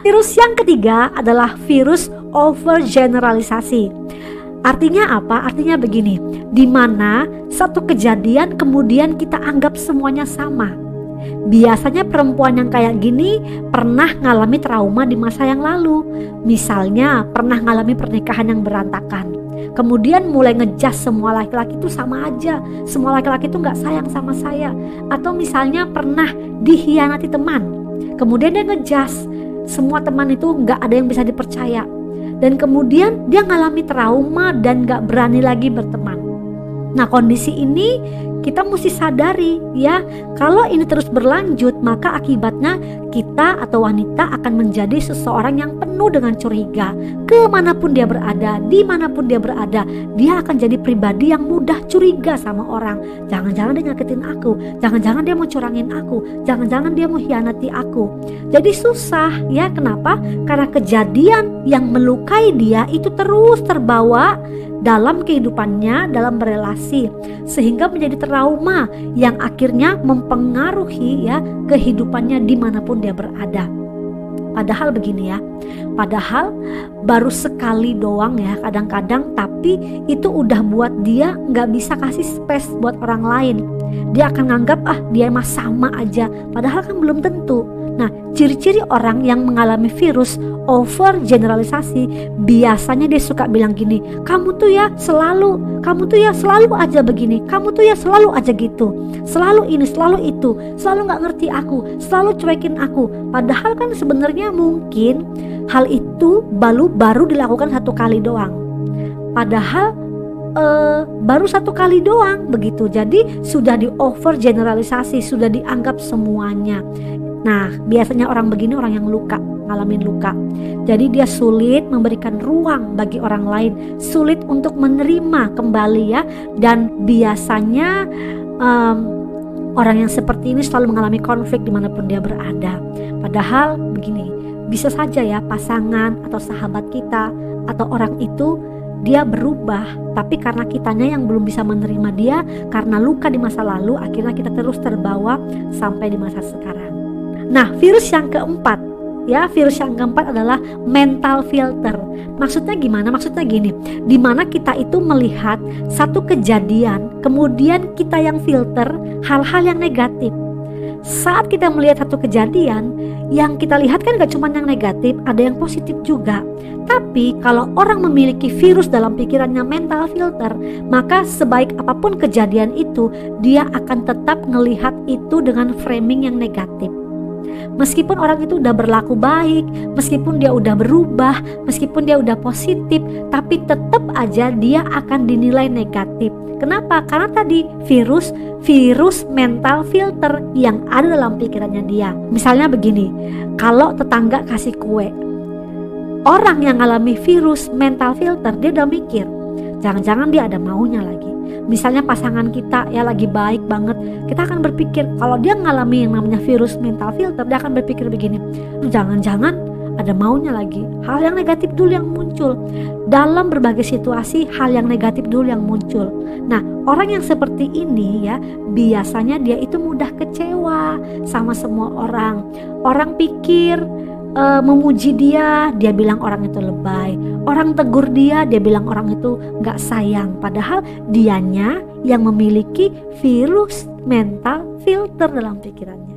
Virus yang ketiga adalah virus overgeneralisasi. Artinya apa? Artinya begini, di mana satu kejadian kemudian kita anggap semuanya sama. Biasanya perempuan yang kayak gini pernah ngalami trauma di masa yang lalu. Misalnya pernah ngalami pernikahan yang berantakan, kemudian mulai ngejas semua laki-laki itu sama aja, semua laki-laki itu gak sayang sama saya. Atau misalnya pernah dihianati teman, kemudian dia ngejas semua teman itu gak ada yang bisa dipercaya, dan kemudian dia ngalami trauma dan gak berani lagi berteman. Nah, kondisi ini kita mesti sadari ya, kalau ini terus berlanjut maka akibatnya kita atau wanita akan menjadi seseorang yang penuh dengan curiga. Kemanapun dia berada, dimanapun dia berada, dia akan jadi pribadi yang mudah curiga sama orang. Jangan-jangan dia nyakitin aku, jangan-jangan dia mau curangin aku, jangan-jangan dia mau hianati aku. Jadi susah ya, kenapa? Karena kejadian yang melukai dia itu terus terbawa dalam kehidupannya, dalam berelasi, sehingga menjadi trauma yang akhirnya mempengaruhi ya kehidupannya dimanapun dia berada. Padahal begini ya, padahal baru sekali doang ya kadang-kadang, tapi itu udah buat dia gak bisa kasih space buat orang lain. Dia akan nganggap dia mah sama aja, padahal kan belum tentu. Nah, ciri-ciri orang yang mengalami virus overgeneralisasi, biasanya dia suka bilang gini, kamu tuh ya selalu aja begini, kamu tuh ya selalu aja gitu, selalu ini, selalu itu, selalu gak ngerti aku, selalu cuekin aku. Padahal kan sebenarnya mungkin hal itu baru dilakukan satu kali doang, padahal baru satu kali doang begitu. Jadi sudah di overgeneralisasi, sudah dianggap semuanya. Nah, biasanya orang begini orang yang ngalamin luka. Jadi dia sulit memberikan ruang bagi orang lain, sulit untuk menerima kembali ya. Dan biasanya orang yang seperti ini selalu mengalami konflik dimanapun dia berada. Padahal begini, bisa saja ya pasangan atau sahabat kita atau orang itu dia berubah, tapi karena kitanya yang belum bisa menerima dia, karena luka di masa lalu, akhirnya kita terus terbawa sampai di masa sekarang. Nah, virus yang keempat adalah mental filter. Maksudnya gimana? Maksudnya gini, dimana kita itu melihat satu kejadian, kemudian kita yang filter hal-hal yang negatif. Saat kita melihat satu kejadian, yang kita lihat kan gak cuma yang negatif, ada yang positif juga. Tapi kalau orang memiliki virus dalam pikirannya mental filter, maka sebaik apapun kejadian itu, dia akan tetap melihat itu dengan framing yang negatif. Meskipun orang itu udah berlaku baik, meskipun dia udah berubah, meskipun dia udah positif, tapi tetap aja dia akan dinilai negatif. Kenapa? Karena tadi virus mental filter yang ada dalam pikirannya dia. Misalnya begini, kalau tetangga kasih kue, orang yang ngalami virus mental filter, dia udah mikir, jangan-jangan dia ada maunya lagi. Misalnya pasangan kita ya lagi baik banget, kita akan berpikir, kalau dia ngalami yang namanya virus mental filter, dia akan berpikir begini, jangan-jangan ada maunya lagi. Hal yang negatif dulu yang muncul. Dalam berbagai situasi, hal yang negatif dulu yang muncul. Nah, orang yang seperti ini ya, biasanya dia itu mudah kecewa sama semua orang. Orang pikir memuji dia bilang orang itu lebay. Orang tegur dia bilang orang itu gak sayang. Padahal dianya yang memiliki virus mental filter dalam pikirannya.